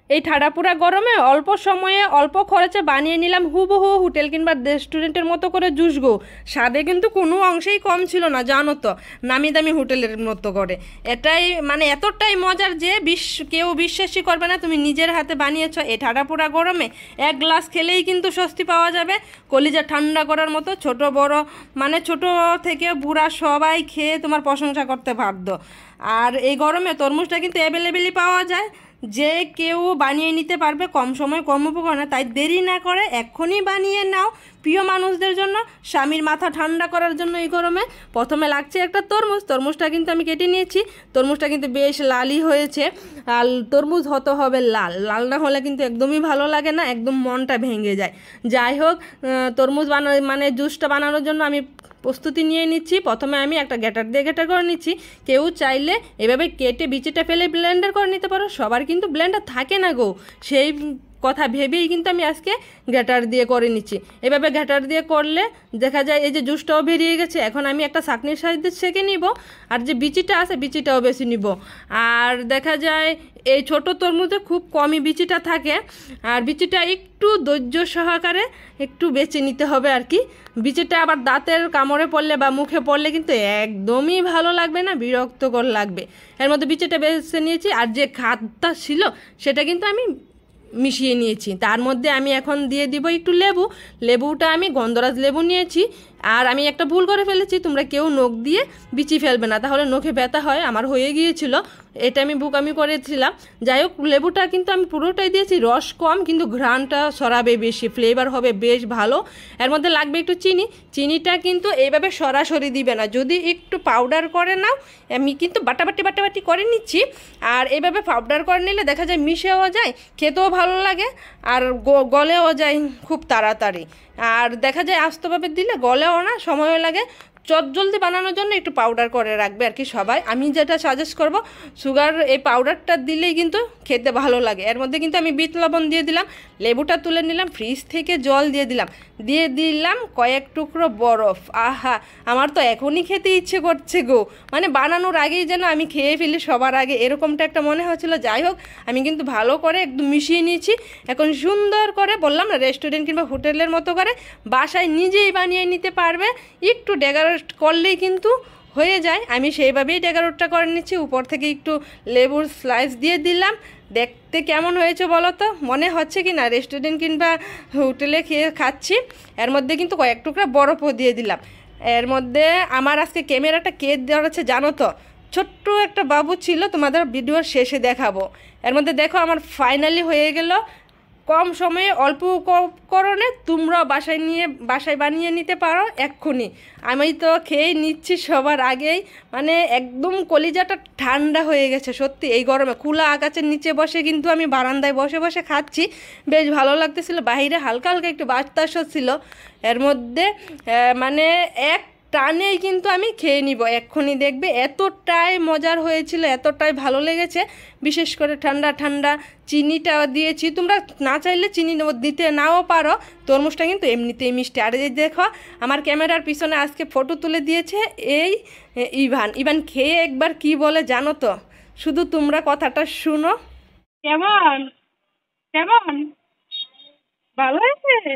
এই ঠাডাপুরা গরমে অল্প সময়ে অল্প খরচে বানিয়ে নিলাম হুবহু হোটেল কিংবা রেস্টুরেন্টের মতো করে জুস গো। স্বাদে কিন্তু কোনো অংশেই কম ছিল না, জানো তো, নামি দামি হোটেলের মতো করে। এটাই মানে এতটাই মজার যে কেউ বিশ্বাসই করবে না তুমি নিজের হাতে বানিয়েছো। এই ঠাডাপুরা গরমে এক গ্লাস খেলেই কিন্তু স্বস্তি পাওয়া যাবে, কলিজা ঠান্ডা করার মতো। ছোট বড় মানে ছোট থেকে বুড়া সবাই খেয়ে তোমার প্রশংসা করতে বাধ্য। আর এই গরমে তরমুজটা কিন্তু অ্যাভেলেবেলই পাওয়া যায়, যে কেউ বানিয়ে নিতে পারবে কম সময় কম উপকরণে। তাই দেরি না করে এক্ষুনি বানিয়ে নাও প্রিয় মানুষদের জন্য, স্বামীর মাথা ঠান্ডা করার জন্য। এই গরমে প্রথমে লাগছে একটা তরমুজ। তরমুজটা কিন্তু আমি কেটে নিয়েছি। তরমুজটা কিন্তু বেশ লালই হয়েছে। আর তরমুজ হতে হবে লাল, লাল না হলে কিন্তু একদমই ভালো লাগে না, একদম মনটা ভেঙে যায়। যাই হোক, তরমুজ মানে জুসটা বানানোর জন্য আমি প্রস্তুতি নিয়ে নিচ্ছি। প্রথমে আমি একটা গ্যাটার দিয়ে গ্যাটার করে নিচ্ছি। কেউ চাইলে এভাবে কেটে বিচিটা ফেলে ব্লেন্ডার করে নিতে পারো, সবার কিন্তু ব্লেন্ডার থাকে না গো, সেই কথা ভেবেই কিন্তু আমি আজকে গ্যাটার দিয়ে করে নিচ্ছি। এভাবে গ্যাটার দিয়ে করলে দেখা যায় এই যে জুসটাও বেরিয়ে গেছে। এখন আমি একটা ছাঁকনির সাহায্যে ছেঁকে নিব, আর যে বিচিটা আছে বিচিটাও বেশি নিব। আর দেখা যায় এই ছোট তরমুজে খুব কমই বিচিটা থাকে, আর বিচিটা একটু ধৈর্য সহকারে একটু বেছে নিতে হবে আর কি। বিচিটা আবার দাঁতের কামড়ে পড়লে বা মুখে পড়লে কিন্তু একদমই ভালো লাগবে না, বিরক্তকর লাগবে। এর মধ্যে বিচিটা বেছে নিয়েছি, আর যে খাদটা ছিল সেটা কিন্তু আমি মিশিয়ে নিয়েছি। তার মধ্যে আমি এখন দিয়ে দিব একটু লেবু। লেবুটা আমি গন্ধরাজ লেবু নিয়েছি। আর আমি একটা ভুল করে ফেলেছি, তোমরা কেউ নখ দিয়ে বিচি ফেলবে না, তাহলে নখে ব্যথা হয়, আমার হয়ে গিয়েছিল, এটা আমি বোকামি করেছিলাম। যাই হোক, লেবুটা কিন্তু আমি পুরোটাই দিয়েছি, রস কম কিন্তু ঘ্রাণটা সরাবে বেশি, ফ্লেভার হবে বেশ ভালো। এর মধ্যে লাগবে একটু চিনি। চিনিটা কিন্তু এইভাবে সরাসরি দিবে না, যদি একটু পাউডার করে নাও। আমি কিন্তু বাটাবাটি করে নিচ্ছি। আর এইভাবে পাউডার করে নিলে দেখা যায় মিশেও যায়, খেতেও ভালো লাগে, আর গলেও যায় খুব তাড়াতাড়ি। আর দেখা যায় আস্তভাবে দিলে গলেও না, সময়ও লাগে। চটজলদি বানানোর জন্য একটু পাউডার করে রাখবে আর কি সবাই। আমি যেটা সাজেস্ট করব, সুগার এই পাউডারটা দিলেই কিন্তু খেতে ভালো লাগে। এর মধ্যে কিন্তু আমি বিট লবণ দিয়ে দিলাম, লেবুটা তুলে নিলাম, ফ্রিজ থেকে জল দিয়ে দিলাম কয়েক টুকরো বরফ। আহা, আমার তো এখনই খেতে ইচ্ছে করছে গো, মানে বানানোর আগেই যেন আমি খেয়ে ফেলি সবার আগে, এরকমটা একটা মনে হচ্ছিল। যাই হোক, আমি কিন্তু ভালো করে একদম মিশিয়ে নিয়েছি। এখন সুন্দর করে, বললাম না, রেস্টুরেন্ট কিংবা হোটেলের মতো করে বাসায় নিজেই বানিয়ে নিতে পারবে। একটু ডেকোরেট করলেই কিন্তু হয়ে যায়। আমি সেইভাবেই ডেকোরেটটা করে নিচ্ছি। উপর থেকে একটু লেবুর স্লাইস দিয়ে দিলাম। দেখতে কেমন হয়েছে বলো তো? মনে হচ্ছে কি না রেস্টুরেন্ট কিংবা হোটেলে খাচ্ছি। এর মধ্যে কিন্তু কয়েক টুকরা বরফও দিয়ে দিলাম। এর মধ্যে আমার আজকে ক্যামেরাটা কে ধরেছে জানো তো? ছোট্ট একটা বাবু ছিল, তোমাদের ভিডিওর শেষে দেখাবো। এর মধ্যে দেখো আমার ফাইনালি হয়ে গেল। কম সময়ে অল্প উপকরণে তোমরাও বাসায় বানিয়ে নিতে পারো এক্ষুনি। আমি তো খেয়ে নিচ্ছি সবার আগেই, মানে একদম কলিজাটা ঠান্ডা হয়ে গেছে সত্যি। এই গরমে খোলা আকাশের নিচে বসে কিন্তু আমি বারান্দায় বসে বসে খাচ্ছি, বেশ ভালো লাগতেছিল। বাইরে হালকা হালকা একটু বাতাস ছিল। এর মধ্যে মানে এক টানেই কিন্তু আমি খেয়ে নিব এক্ষুনি, দেখবে এতটাই মজার হয়েছিল, এতটাই ভালো লেগেছে। বিশেষ করে ঠান্ডা ঠান্ডা চিনিটা দিয়েছি, তোমরা না চাইলে চিনি দিতে নাও পারো। তরমুজটা কিন্তু এমনিতেই মিষ্টি। আর এই দেখো, আমার ক্যামেরার পিছনে আজকে ফটো তুলে দিয়েছে এই ইভান খেয়ে একবার কি বলে জানো তো? শুধু তোমরা কথাটা শুনো। কেমন কেমন ভালো হয়েছে?